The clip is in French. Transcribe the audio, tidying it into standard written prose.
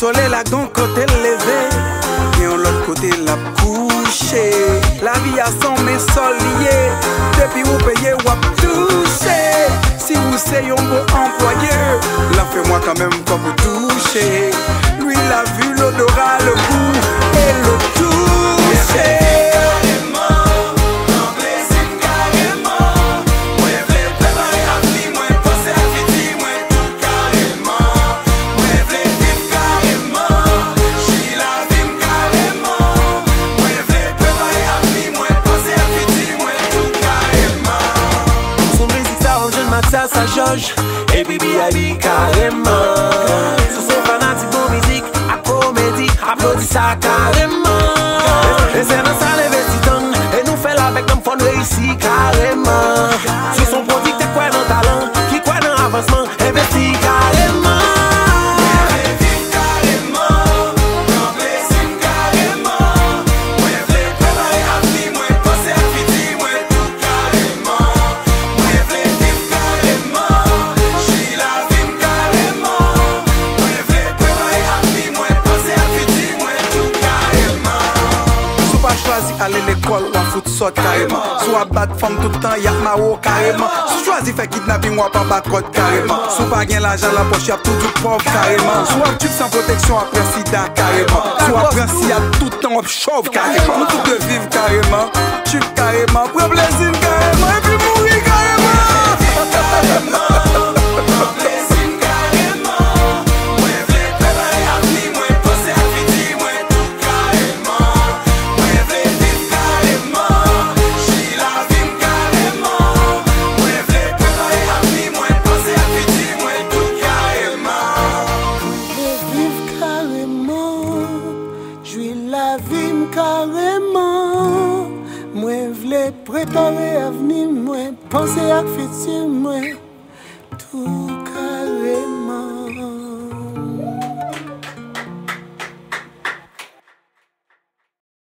Soleil la gon côté levé, et on l'autre côté la couché. La vie a son mais sol lié, depuis vous payez ou touché. Si vous c'est un beau employé, la fait-moi quand même pas vous toucher. Lui l'a vu l'odorat, le goût et le toucher. Ça jauge et bibi habille carrément. Sous son fanatique de musique, à comédie, applaudit ça carrément. Et c'est dans ça les vestitons, et nous fait avec nos fonds réussi carrément. Sous son produit, t'es quoi dans talent, qui quoi dans avancement, investi carrément. Aller l'école ou à foutre sort carrément. Soit battre femme tout le temps, y'a ma haut carrément. Si choisi fait kidnapping ou pas battre code carrément. Soit pas gain l'argent la poche, y'a tout du pauvre carrément. Soit tu sans protection après sida carrément. Soit après si y'a tout le temps on chauve carrément. Nous tout de vivre carrément, tu carrément, prends plaisir carrément et puis mourir carrément. Carrément, moi v'lais préparer l'avenir, moi penser à futur, moi tout.